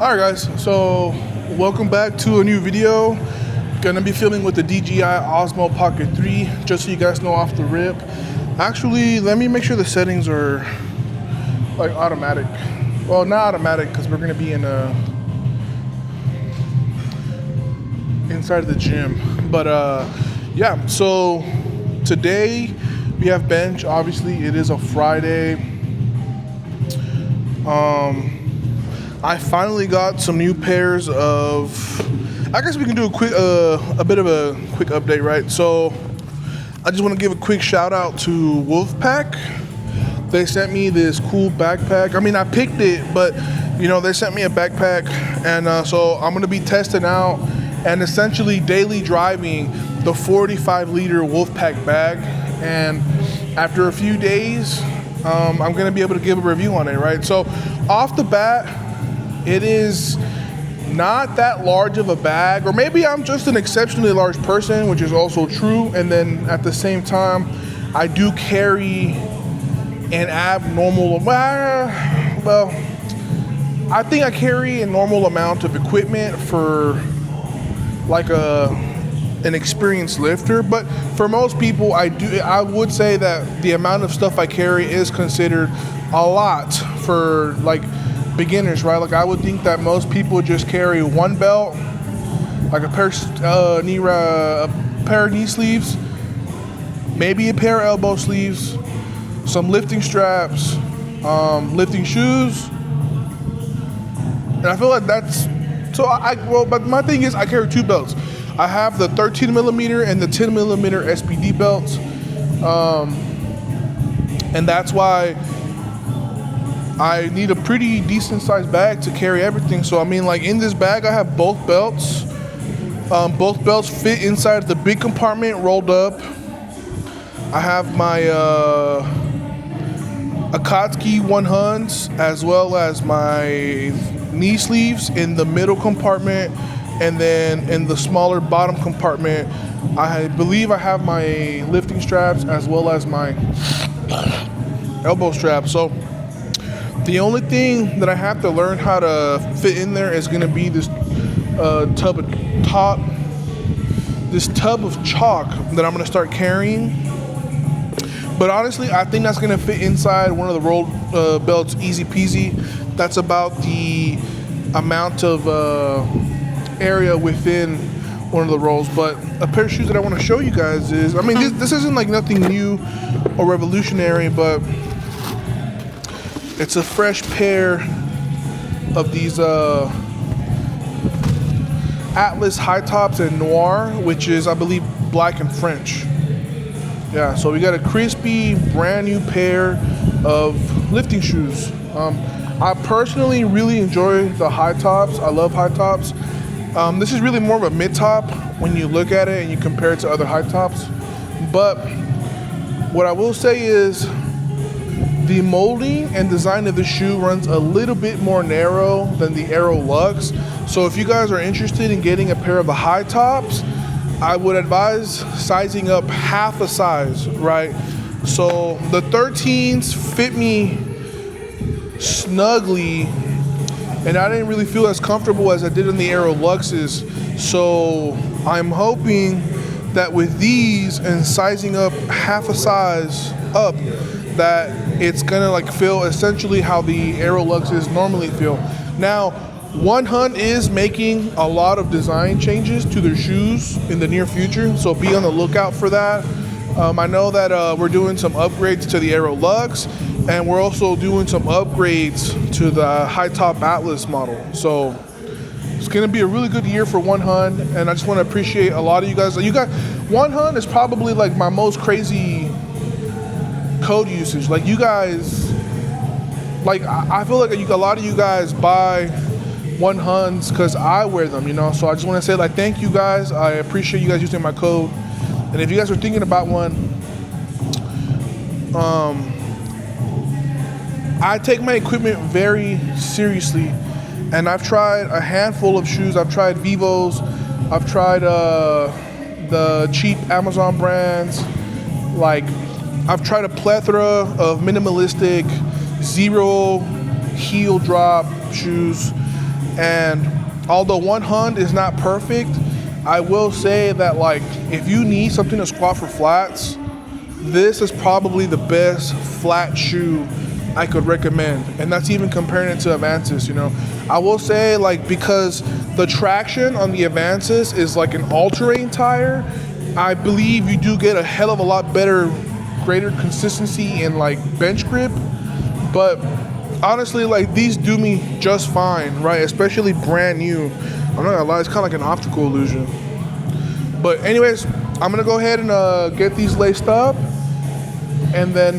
Alright guys, so welcome back to a new video. Gonna be filming with the DJI Osmo Pocket 3, just so you guys know off the rip. Actually, let me make sure the settings are like automatic. Well, not automatic because we're gonna be in inside of the gym. But yeah, so today we have bench. Obviously it is a Friday. I finally got some new pairs of, I guess we can do a bit of a quick update, right? So I just want to give a quick shout out to Wolfpack. They sent me this cool backpack. I mean, I picked it, but you know, they sent me a backpack, and so I'm going to be testing out and essentially daily driving the 45-liter Wolfpack bag. And after a few days, I'm going to be able to give a review on it, right? So off the bat, it is not that large of a bag, or maybe I'm just an exceptionally large person, which is also true. And then at the same time, I do carry an abnormal, well, I think I carry a normal amount of equipment for like an experienced lifter. But for most people, I would say that the amount of stuff I carry is considered a lot for like beginners, right? Like I would think that most people just carry one belt, like a pair of knee sleeves, maybe a pair of elbow sleeves, some lifting straps, lifting shoes, and I feel like that's so. But my thing is, I carry two belts. I have the 13 millimeter and the 10 millimeter SPD belts, and that's why I need a pretty decent sized bag to carry everything. So I mean, like in this bag, I have both belts. Both belts fit inside the big compartment rolled up. I have my AKATSUKI 100s as well as my knee sleeves in the middle compartment, and then in the smaller bottom compartment, I believe I have my lifting straps as well as my elbow straps. So the only thing that I have to learn how to fit in there is going to be this tub of chalk that I'm going to start carrying. But honestly, I think that's going to fit inside one of the rolled belts easy peasy. That's about the amount of area within one of the rolls. But a pair of shoes that I want to show you guys is, I mean, this isn't like nothing new or revolutionary, but it's a fresh pair of these Atlas high tops in noir, which is, I believe, black and French. Yeah, so we got a crispy, brand new pair of lifting shoes. I personally really enjoy the high tops. I love high tops. This is really more of a mid top when you look at it and you compare it to other high tops. But what I will say is, the molding and design of the shoe runs a little bit more narrow than the Aero Lux. So if you guys are interested in getting a pair of the high tops, I would advise sizing up half a size, right? So the 13s fit me snugly, and I didn't really feel as comfortable as I did in the Aero Luxes. So I'm hoping that with these and sizing up half a size up, that it's gonna like feel essentially how the Aero Luxes normally feel. Now, One Hunt is making a lot of design changes to their shoes in the near future, so be on the lookout for that. I know that we're doing some upgrades to the Aero Lux, and we're also doing some upgrades to the high top Atlas model. So it's gonna be a really good year for One Hunt, and I just want to appreciate a lot of you guys. One Hunt is probably like my most crazy code usage. Like you guys, like I feel like a lot of you guys buy One Hunts because I wear them, you know. So I just want to say, like, thank you guys. I appreciate you guys using my code. And if you guys are thinking about one, I take my equipment very seriously, and I've tried a handful of shoes. I've tried Vivos, I've tried the cheap Amazon brands, like I've tried a plethora of minimalistic, zero heel drop shoes. And although 100 is not perfect, I will say that like if you need something to squat for flats, this is probably the best flat shoe I could recommend. And that's even comparing it to Avances, you know. I will say like because the traction on the Avances is like an all-terrain tire, I believe you do get a hell of a lot better, greater consistency in like bench grip. But honestly, like these do me just fine, right? Especially brand new. I'm not gonna lie, it's kind of like an optical illusion. But anyways, I'm gonna go ahead and get these laced up, and then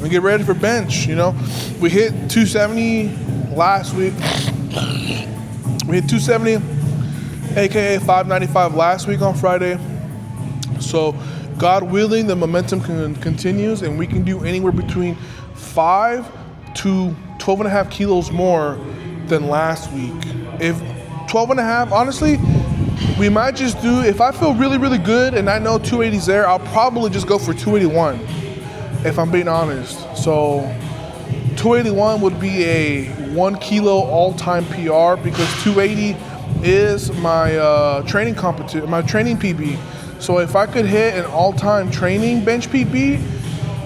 we get ready for bench. You know, we hit 270 last week. We hit 270, aka 595 last week on Friday. So, God willing, the momentum continues, and we can do anywhere between 5 to 12 and a half kilos more than last week. If 12 and a half, honestly, we might just do, if I feel really, really good and I know 280's there, I'll probably just go for 281, if I'm being honest. So 281 would be a 1 kilo all-time PR because 280 is my training competition, my training PB. So if I could hit an all-time training bench PB,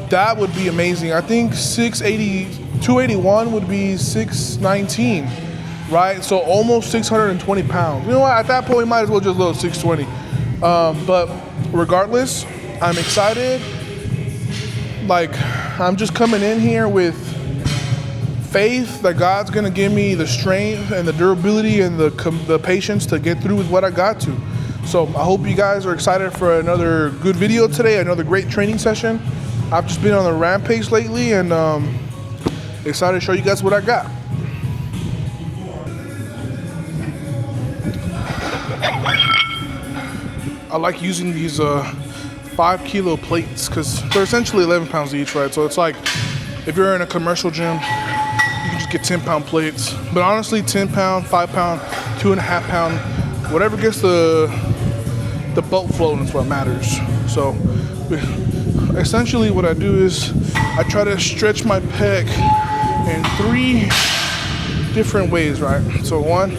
that would be amazing. I think 281 would be 619, right? So almost 620 pounds. You know what? At that point, we might as well just load 620. But regardless, I'm excited. Like, I'm just coming in here with faith that God's gonna give me the strength and the durability and the patience to get through with what I got to. So I hope you guys are excited for another good video today, another great training session. I've just been on a rampage lately and excited to show you guys what I got. I like using these 5 kilo plates because they're essentially 11 pounds each, right? So it's like if you're in a commercial gym, you can just get 10-pound plates. But honestly, 10 pound, 5 pound, 2.5 pound, whatever gets the boat floating is what matters. So essentially what I do is I try to stretch my pec in 3 different ways, right? So one,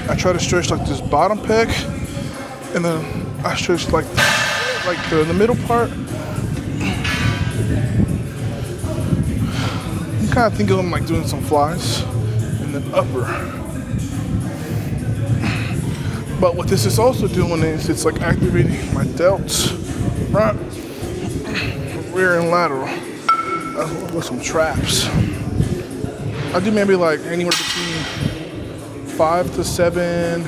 I try to stretch like this bottom pec, and then I stretch like the middle part. You kind of think of them like doing some flies, and then upper. But what this is also doing is it's like activating my delts, right? Rear and lateral with some traps. I do maybe like anywhere between 5 to 7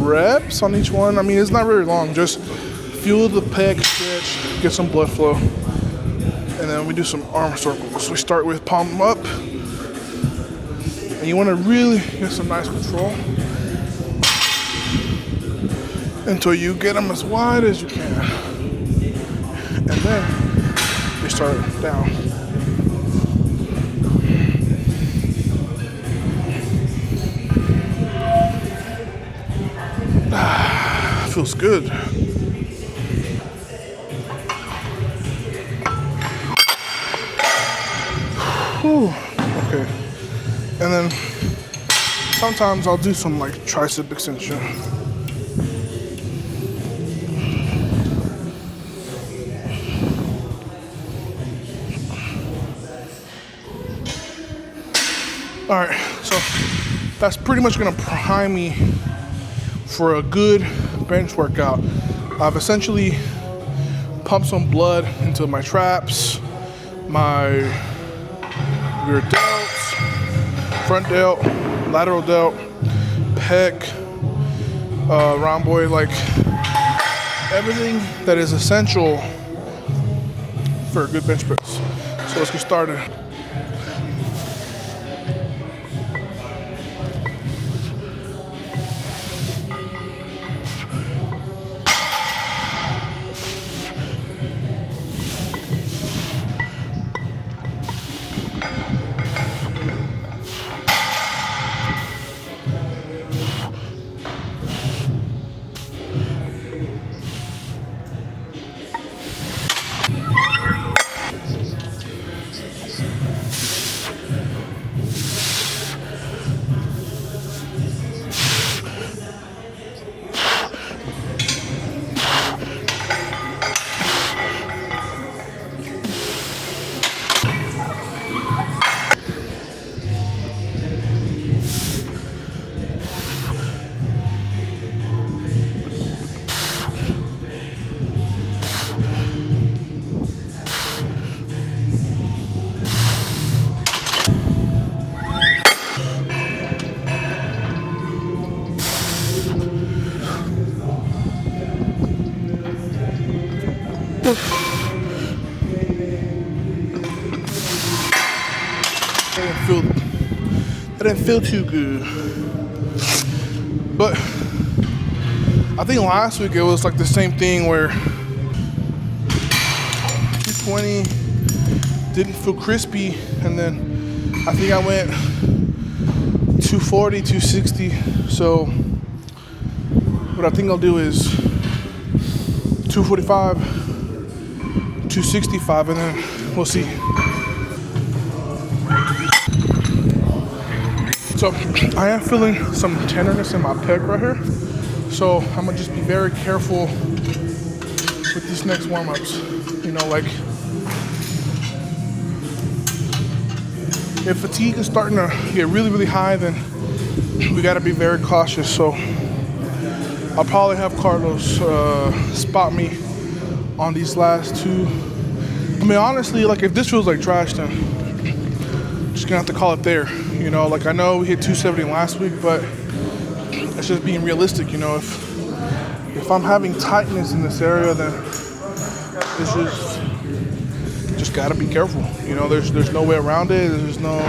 reps on each one. I mean, it's not very long. Just fuel the pec, stretch, get some blood flow, and then we do some arm circles. We start with palm up, and you want to really get some nice control until you get them as wide as you can, and then we start down. Feels good. Whew. Okay, and then sometimes I'll do some like tricep extension. All right, so that's pretty much gonna prime me for a good bench workout. I've essentially pumped some blood into my traps, my rear delts, front delt, lateral delt, pec, rhomboid, like everything that is essential for a good bench press. So let's get started. That didn't feel too good. But I think last week it was like the same thing where 220 didn't feel crispy, and then I think I went 240, 260. So what I think I'll do is 245, 265, and then we'll see. So I am feeling some tenderness in my pec right here. So I'm gonna just be very careful with these next warm-ups. You know, like if fatigue is starting to get really, really high, then we gotta be very cautious. So I'll probably have Carlos spot me on these last two. I mean, honestly, like if this feels like trash, then I'm just gonna have to call it there. You know, like I know we hit 270 last week, but it's just being realistic. You know, if I'm having tightness in this area, then it's just gotta be careful. You know, there's no way around it. There's no,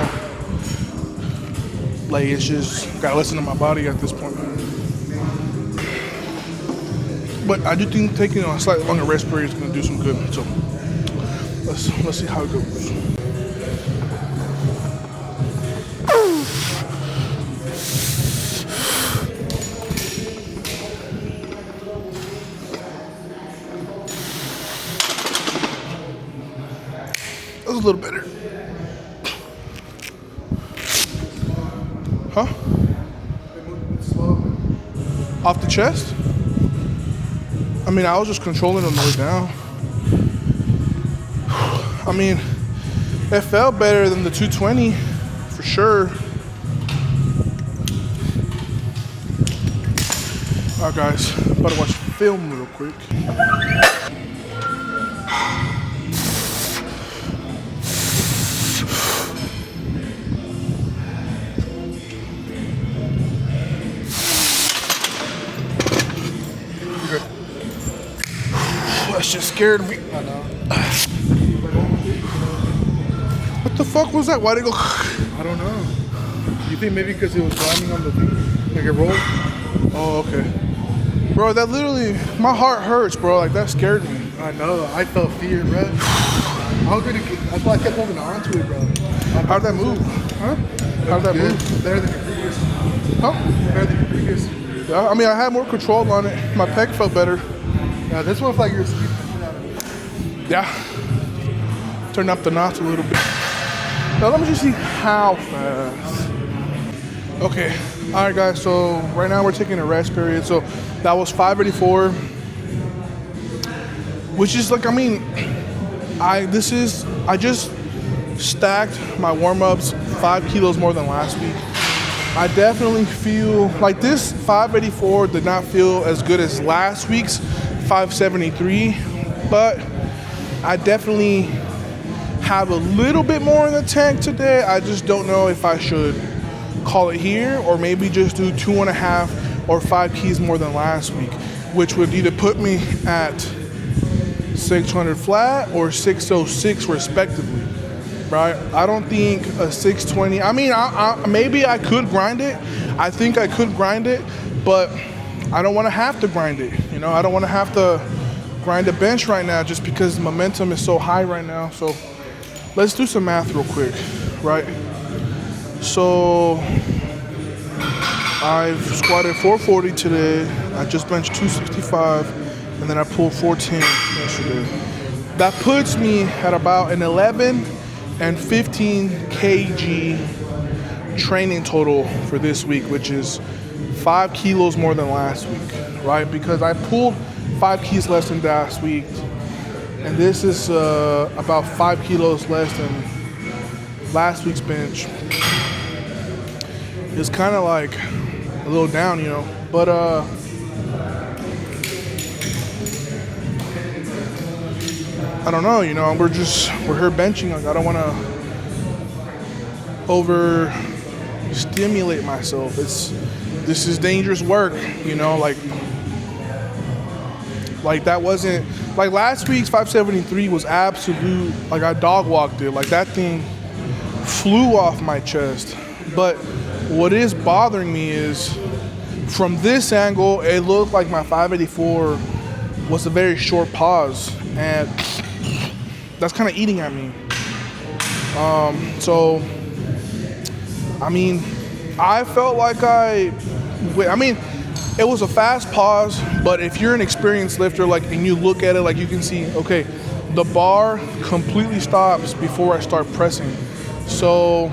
like, it's just gotta listen to my body at this point. But I do think taking a slightly longer rest period is gonna do some good. So let's see how it goes. That was a little better. Huh? Off the chest? I mean, I was just controlling on the way down. I mean, it felt better than the 220, for sure. All right, guys, about to watch film real quick. That shit scared me. I know. What the fuck was that? Why'd it go? I don't know. You think maybe because it was climbing on the thing? Like it rolled? Oh, okay. Bro, that literally, my heart hurts, bro. Like, that scared me. I know. I felt fear, bro. That's why I kept holding on to it, bro. How'd that move? Huh? How'd that move? Better than your previous. Huh? Better than your previous. Yeah, I mean, I had more control on it. My pec felt better. Yeah, this one felt like you were sleeping. Yeah. Turn up the notch a little bit. Now, let me just see how fast. Okay. All right, guys. So right now we're taking a rest period. So that was 584, which is like, I mean, I just stacked my warm-ups 5 kilos more than last week. I definitely feel like this 584 did not feel as good as last week's 573, but I definitely have a little bit more in the tank today. I just don't know if I should call it here or maybe just do 2.5 or 5 keys more than last week, which would either put me at 600 flat or 606 respectively, right? I don't think a 620, I mean, maybe I could grind it. I think I could grind it, but I don't want to have to grind it. You know, I don't want to have to grind a bench right now just because the momentum is so high right now. So let's do some math real quick, right? So I've squatted 440 today. I just benched 265, and then I pulled 410 yesterday. That puts me at about an 11 and 15 kg training total for this week, which is 5 kilos more than last week, right? Because I pulled 5 keys less than last week, and this is about 5 kilos less than last week's bench. It's kind of like a little down, you know, but I don't know, you know, we're here benching. Like, I don't want to overstimulate myself. This is dangerous work, you know, like Like that wasn't like last week's 573 was absolute. Like I dog walked it. Like that thing flew off my chest. But what is bothering me is from this angle, it looked like my 584 was a very short pause, and that's kind of eating at me. So, I mean, I felt like it was a fast pause, but if you're an experienced lifter, like, and you look at it, like you can see, okay, the bar completely stops before I start pressing. So,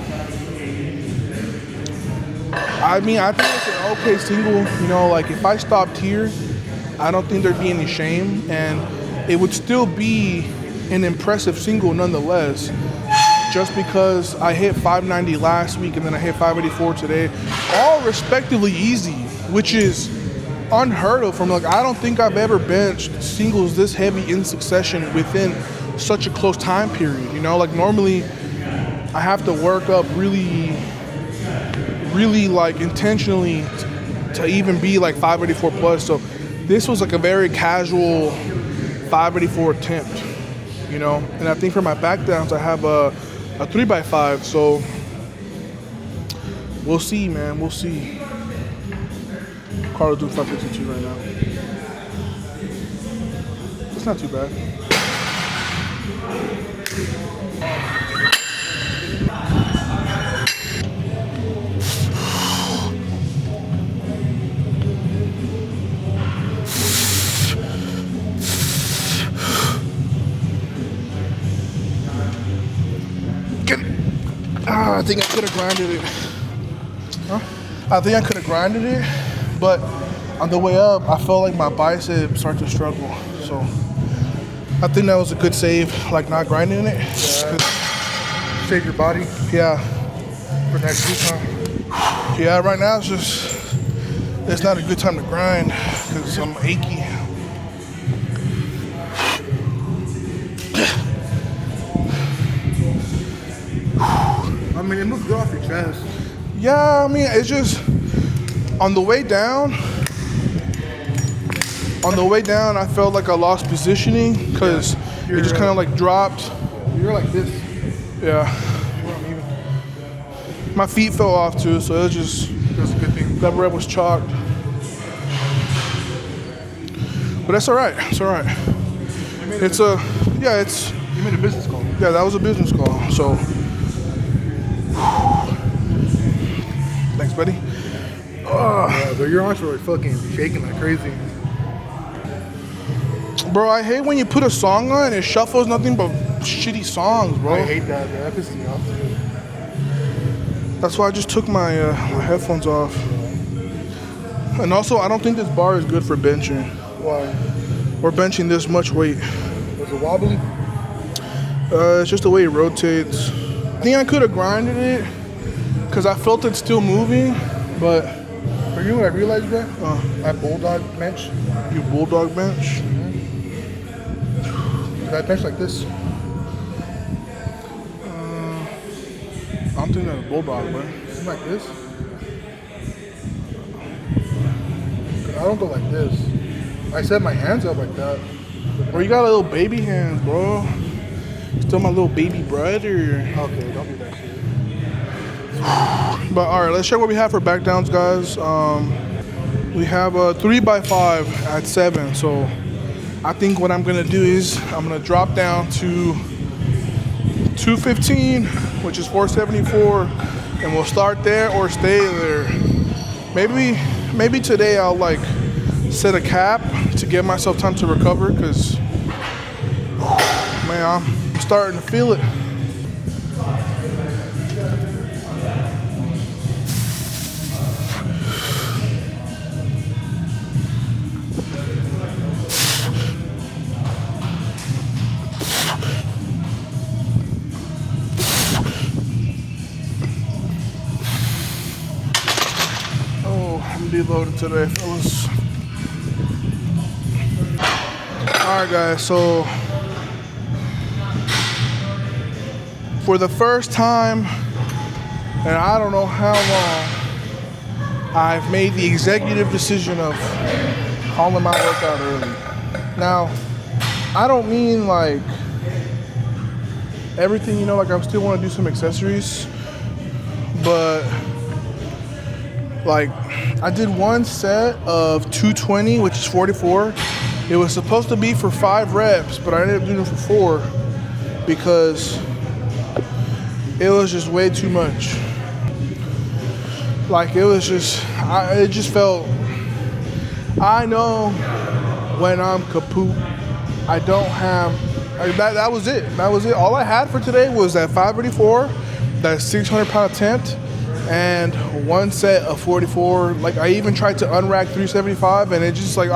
I mean, I think it's an okay single, you know, like if I stopped here, I don't think there'd be any shame, and it would still be an impressive single nonetheless, just because I hit 590 last week and then I hit 584 today, all respectively easy, which is unheard of from, like, I don't think I've ever benched singles this heavy in succession within such a close time period, you know, like normally I have to work up really like intentionally to even be like 584 plus. So this was like a very casual 584 attempt, you know. And I think for my back downs, I have a 3x5. So we'll see, man. We'll see. Carlos doing 552 right now. It's not too bad. I think I could have grinded it. Huh? I think I could have grinded it, but on the way up, I felt like my biceps started to struggle. So I think that was a good save, like not grinding it. Yeah. Save your body. Yeah. For next week, huh? Yeah, right now it's not a good time to grind because I'm achy. I mean, it looks good off your chest. Yeah, I mean, it's just on the way down. On the way down, I felt like I lost positioning because it just kind of like dropped. You're like this. Yeah. My feet fell off too, so that's a good thing. That rep was chalked. But that's all right. It's all right. You made a business call. Yeah, that was a business call. So. Thanks, buddy. Yeah, but your arms were like fucking shaking like crazy. Bro, I hate when you put a song on and it shuffles nothing but shitty songs, bro. I hate that. That pisses me off too. That's why I just took my headphones off. And also, I don't think this bar is good for benching. Why? Or benching this much weight. Was it wobbly? It's just the way it rotates. I think I could have grinded it because I felt it still moving, but... For you, what I realized, bro? I bulldog bench. You bulldog bench? I bench like this. I don't think that's a bulldog, bro. Something like this. I don't go like this. I set my hands up like that. Bro, you got little baby hands, bro. Still my little baby brother. Okay, don't do that shit. But all right, let's check what we have for back downs, guys. We have a 3x5 at 7. So I think what I'm gonna do is I'm gonna drop down to 215, which is 474, and we'll start there or stay there. Maybe today I'll like set a cap to give myself time to recover, because man, I'm starting to feel it. I'm deloaded today, fellas. Alright guys, so for the first time in I don't know how long, I've made the executive decision of calling my workout early. Now, I don't mean like everything, you know, like I still want to do some accessories, but like I did one set of 220, which is 44. It was supposed to be for 5 reps, but I ended up doing it for 4 because it was just way too much. Like it was just, it just felt, I know when I'm kaput, I don't have, that was it. That was it. All I had for today was that 584, that 600-pound attempt, and one set of 44. Like I even tried to unrack 375, and it just like,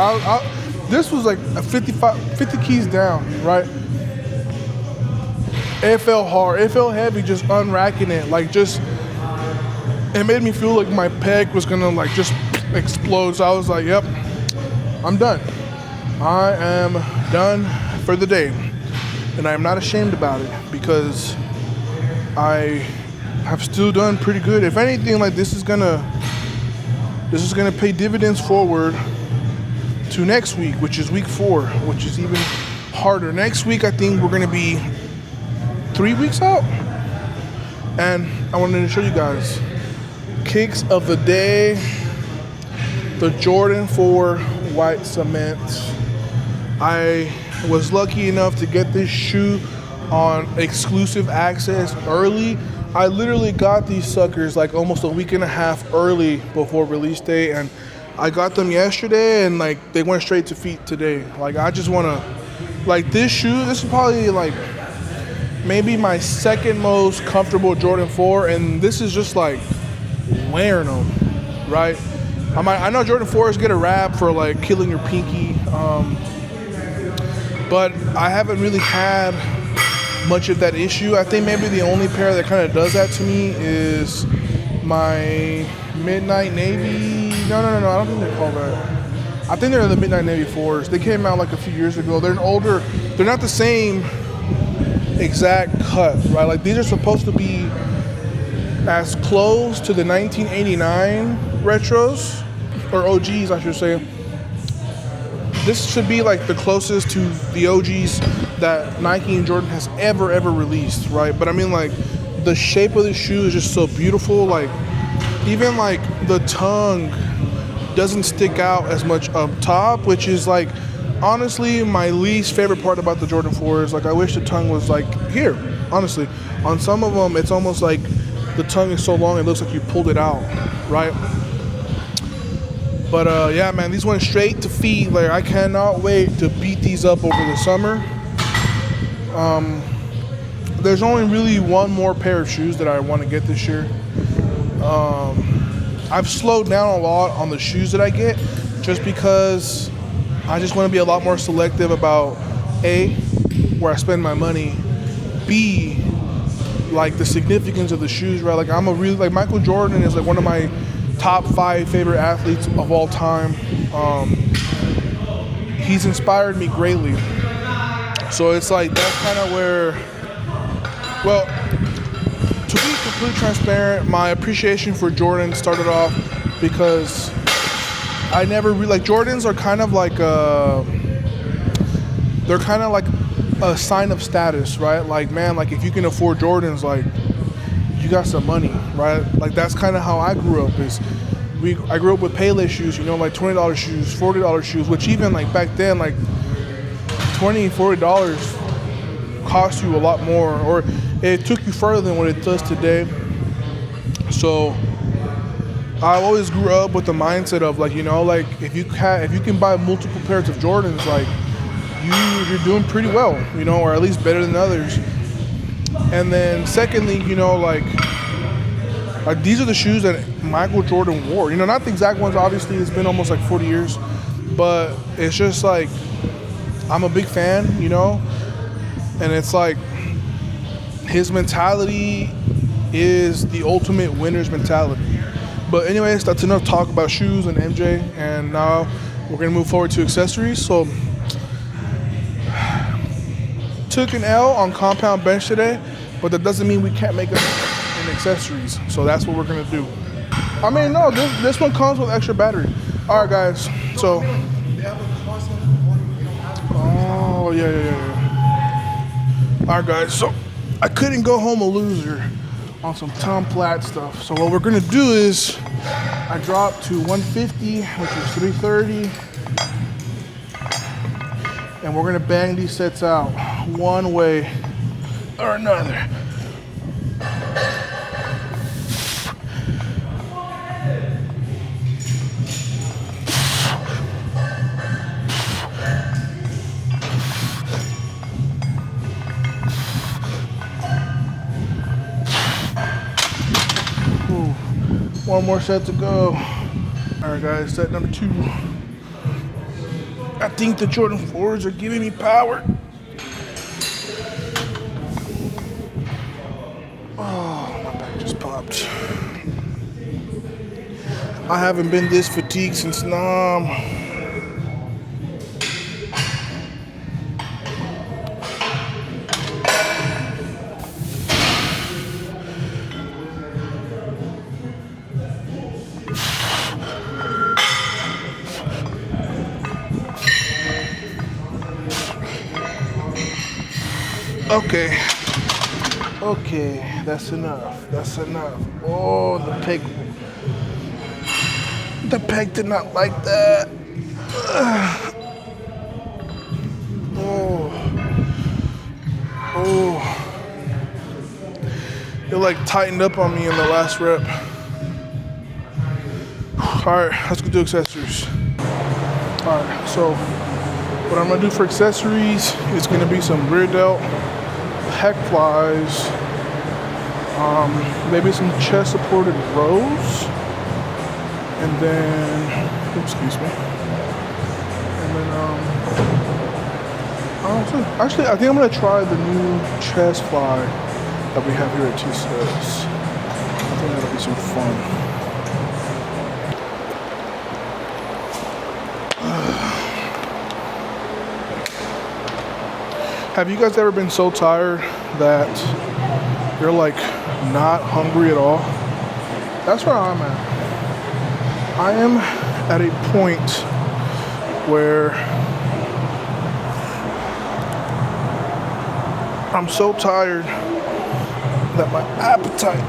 this was like a 50 keys down, right? It felt hard. It felt heavy just unracking it. Like just, it made me feel like my pec was gonna like just explode. So I was like, yep, I'm done. I am done for the day. And I am not ashamed about it because I have still done pretty good. If anything, like this is gonna pay dividends forward to next week, which is week 4, which is even harder. Next week, I think we're gonna be 3 weeks out. And I wanted to show you guys kicks of the day. The Jordan 4 white cement. I was lucky enough to get this shoe on exclusive access early. I literally got these suckers like almost a week and a half early before release day, and I got them yesterday and like they went straight to feet today. Like I just want to, like this shoe, this is probably like maybe my second most comfortable Jordan 4, and this is just like wearing them, right? I know Jordan 4s get a rap for like killing your pinky, but I haven't really had much of that issue. I think maybe the only pair that kind of does that to me is my Midnight Navy. No, I don't think they're called that. I think they're the Midnight Navy 4s. They came out like a few years ago. They're an older, they're not the same exact cut, right? Like these are supposed to be as close to the 1989 retros, or OGs I should say. This should be like the closest to the OGs that Nike and Jordan has ever released, right? But I mean like the shape of the shoe is just so beautiful. Like even like the tongue doesn't stick out as much up top, which is like honestly my least favorite part about the Jordan 4s. Like I wish the tongue was like here, honestly. On some of them it's almost like the tongue is so long it looks like you pulled it out, right? But yeah, man, these went straight to feet. Like I cannot wait to beat these up over the summer. There's only really one more pair of shoes that I want to get this year. I've slowed down a lot on the shoes that I get just because I just want to be a lot more selective about A, where I spend my money, B, like the significance of the shoes, right? Like I'm a really, like Michael Jordan is like one of my top 5 favorite athletes of all time. He's inspired me greatly. So it's like that's kind of where, well, to be completely transparent, my appreciation for Jordan started off because I never really, like Jordans are kind of like they're kind of like a sign of status, right? Like man, like if you can afford Jordans, like you got some money, right? Like that's kind of how I grew up. I grew up with Payless shoes, you know, like $20 shoes, $40 shoes, which even like back then, like $20, $40 cost you a lot more, or it took you further than what it does today. So I always grew up with the mindset of like, you know, like if you can buy multiple pairs of Jordans, like you're doing pretty well, you know, or at least better than others. And then secondly, you know, like these are the shoes that Michael Jordan wore. You know, not the exact ones, obviously, it's been almost like 40 years. But it's just like, I'm a big fan, you know? And it's like, his mentality is the ultimate winner's mentality. But anyways, that's enough talk about shoes and MJ. And now we're going to move forward to accessories. So, took an L on compound bench today, but that doesn't mean we can't make it in accessories. So that's what we're gonna do. I mean, no, this one comes with extra battery. All right, guys. So Oh, yeah. All right, guys, so I couldn't go home a loser on some Tom Platt stuff. So what we're gonna do is I dropped to 150, which is 330. And we're gonna bang these sets out one way or another. Ooh, one more set to go. All right, guys, set number 2. I think the Jordan 4s are giving me power. Oh, my back just popped. I haven't been this fatigued since Nam. Okay, that's enough. Oh, the peg did not like that. Oh, it like tightened up on me in the last rep. All right, let's go do accessories. All right, so what I'm gonna do for accessories is gonna be some rear delt, pec flies, maybe some chest supported rows, and then, excuse me, and then, actually, I think I'm gonna try the new chest fly that we have here at T-Sets. I think that'll be some fun. Have you guys ever been so tired that you're like not hungry at all? That's where I'm at. I am at a point where I'm so tired that my appetite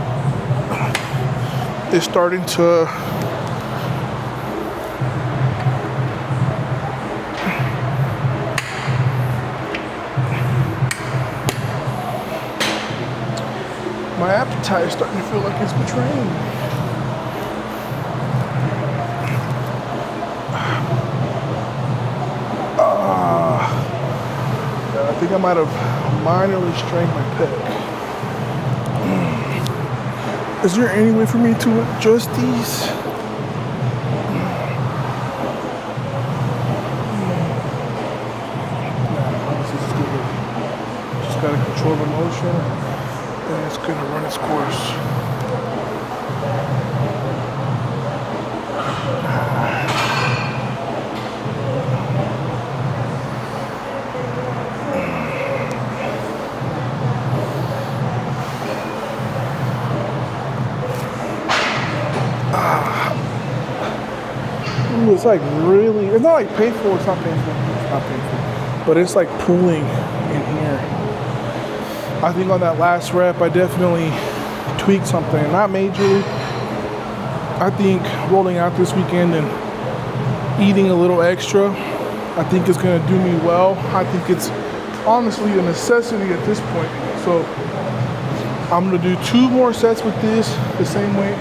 is starting to starting to feel like it's betraying me. I think I might have minorly strained my pec. Is there any way for me to adjust these? Just gotta control the motion, and it's gonna run its course. It's like really, it's not like painful, it's not painful, but it's like pulling in here. I think on that last rep, I definitely tweaked something, not majorly. I think rolling out this weekend and eating a little extra, I think it's gonna do me well. I think it's honestly a necessity at this point. So I'm gonna do 2 more sets with this, the same weight.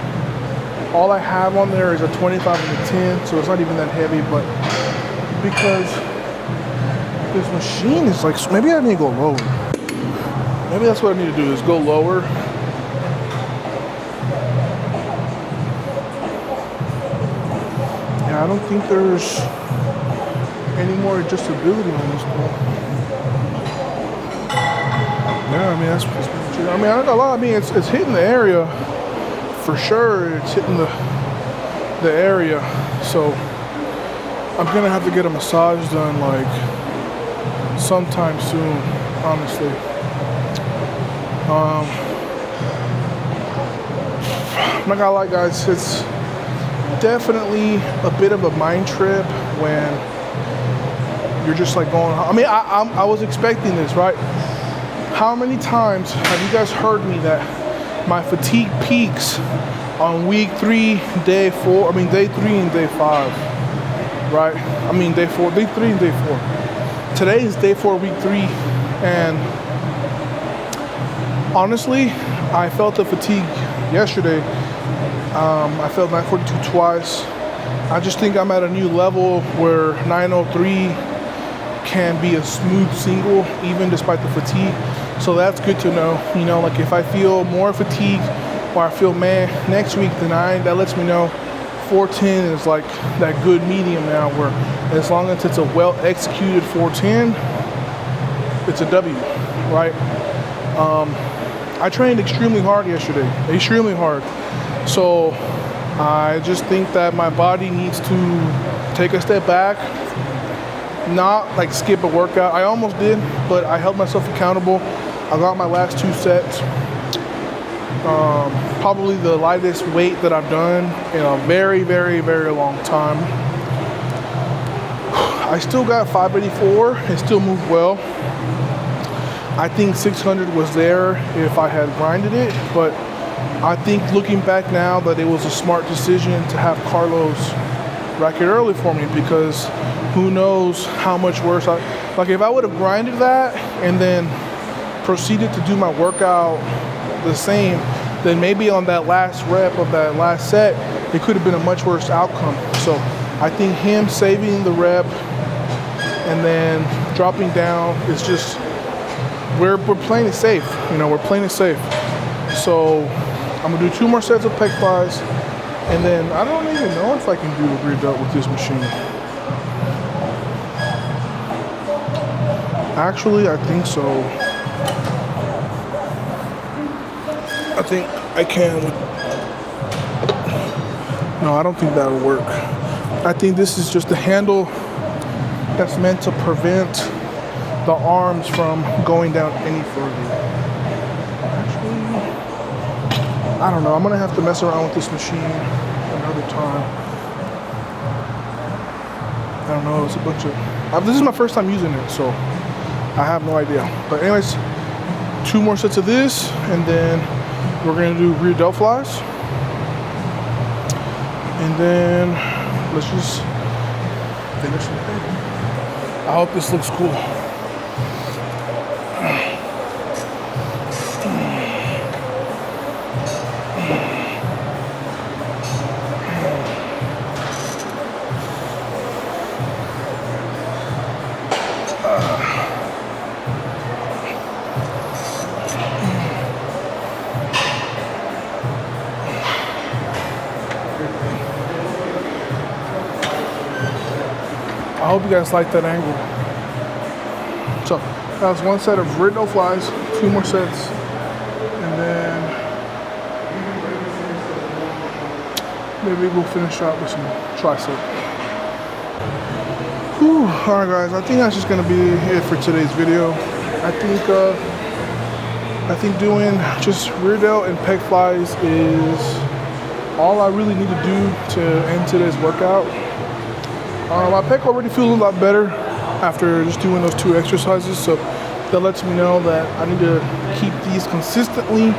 All I have on there is a 25 and a 10, so it's not even that heavy, but because this machine is like, maybe I need to go lower. Maybe that's what I need to do, is go lower. Yeah, I don't think there's any more adjustability on this ball. Yeah, I mean, that's true. I mean, I don't know a lot. I mean, it's hitting the area. For sure, it's hitting the area, so I'm gonna have to get a massage done like sometime soon, honestly. I'm not gonna lie, guys, it's definitely a bit of a mind trip when you're just like going, I mean, I was expecting this, right? How many times have you guys heard me that my fatigue peaks on week 3, day 4, day 3 and day 5, right? Day 4, day 3 and day 4. Today is day 4, week 3, and honestly, I felt the fatigue yesterday. I felt 942 twice. I just think I'm at a new level where 903 can be a smooth single, even despite the fatigue. So that's good to know. You know, like if I feel more fatigue or I feel next week than that lets me know 410 is like that good medium now, where as long as it's a well executed 410, it's a W, right? I trained extremely hard yesterday, extremely hard. So I just think that my body needs to take a step back, not like skip a workout. I almost did, but I held myself accountable. I got my last 2 sets. Probably the lightest weight that I've done in a very, very, very long time. I still got 584 and still moved well. I think 600 was there if I had grinded it, but I think looking back now that it was a smart decision to have Carlos rack it early for me, because who knows how much worse like if I would have grinded that and then proceeded to do my workout the same, then maybe on that last rep of that last set, it could have been a much worse outcome. So I think him saving the rep and then dropping down is just, we're playing it safe. You know, we're playing it safe. So I'm gonna do 2 more sets of pec flies, and then I don't even know if I can do a rear delt with this machine. Actually, I think so. I think I can. No, I don't think that'll work. I think this is just a handle that's meant to prevent the arms from going down any further. Actually, I don't know. I'm gonna have to mess around with this machine another time. I don't know. It's a bunch of. This is my first time using it, so I have no idea. But anyways, 2 more sets of this, and then we're gonna do rear delt flies, and then let's just finish the thing. I hope this looks cool. I hope you guys like that angle. So that was 1 set of rear delt flies, 2 more sets, and then maybe we'll finish out with some tricep. Whew. All right, guys. I think that's just gonna be it for today's video. I think doing just rear delt and pec flies is all I really need to do to end today's workout. My pec already feels a lot better after just doing those 2 exercises, so that lets me know that I need to keep these consistently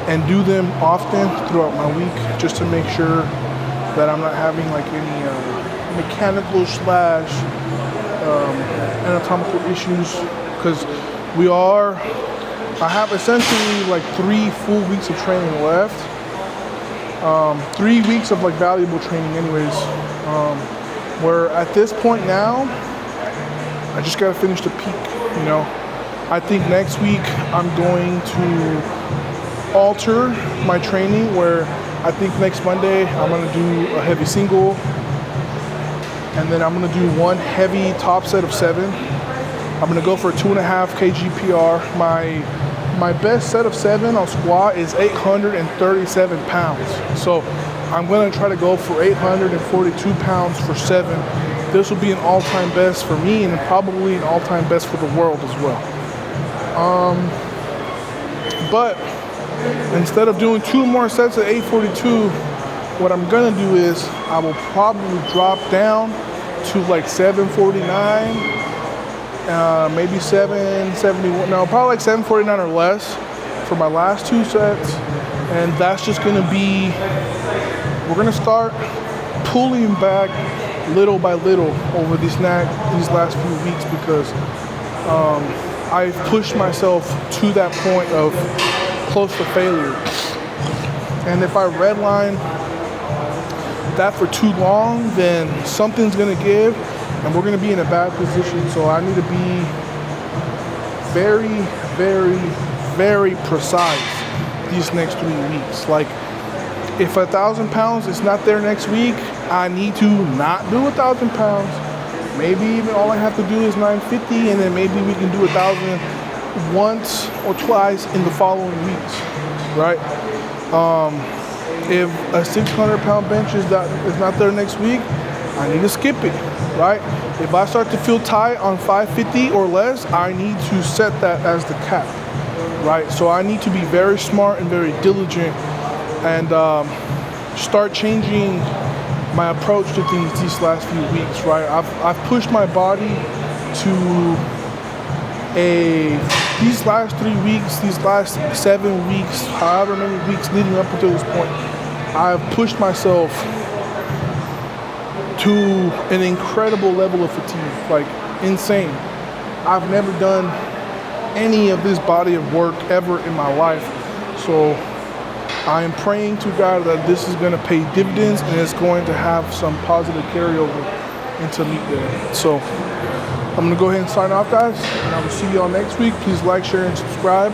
and do them often throughout my week, just to make sure that I'm not having like any mechanical slash anatomical issues, because I have essentially like 3 full weeks of training left. 3 weeks of like valuable training anyways. Where at this point now, I just gotta finish the peak, you know. I think next week I'm going to alter my training, where I think next Monday I'm gonna do a heavy single, and then I'm gonna do 1 heavy top set of 7. I'm gonna go for a 2.5 kg PR. My best set of 7 on squat is 837 pounds. So I'm gonna try to go for 842 pounds for 7. This will be an all-time best for me, and probably an all-time best for the world as well. But instead of doing 2 more sets of 842, what I'm gonna do is I will probably drop down to like 749 maybe 771. No, probably like 749 or less for my last 2 sets, and that's just gonna be. We're gonna start pulling back little by little over these last few weeks because I've pushed myself to that point of close to failure. And if I redline that for too long, then something's gonna give and we're gonna be in a bad position. So I need to be very, very, very precise these next 3 weeks. Like, if 1,000 pounds is not there next week, I need to not do 1,000 pounds. Maybe even all I have to do is 950, and then maybe we can do 1,000 once or twice in the following weeks, right? If a 600-pound bench is not there next week, I need to skip it, right? If I start to feel tight on 550 or less, I need to set that as the cap, right? So I need to be very smart and very diligent and start changing my approach to things these last few weeks, right? I've pushed my body to these last 3 weeks, these last 7 weeks, however many weeks leading up until this point, I've pushed myself to an incredible level of fatigue, like insane. I've never done any of this body of work ever in my life. So I am praying to God that this is going to pay dividends and it's going to have some positive carryover into meet day. So I'm going to go ahead and sign off, guys, and I will see you all next week. Please like, share, and subscribe.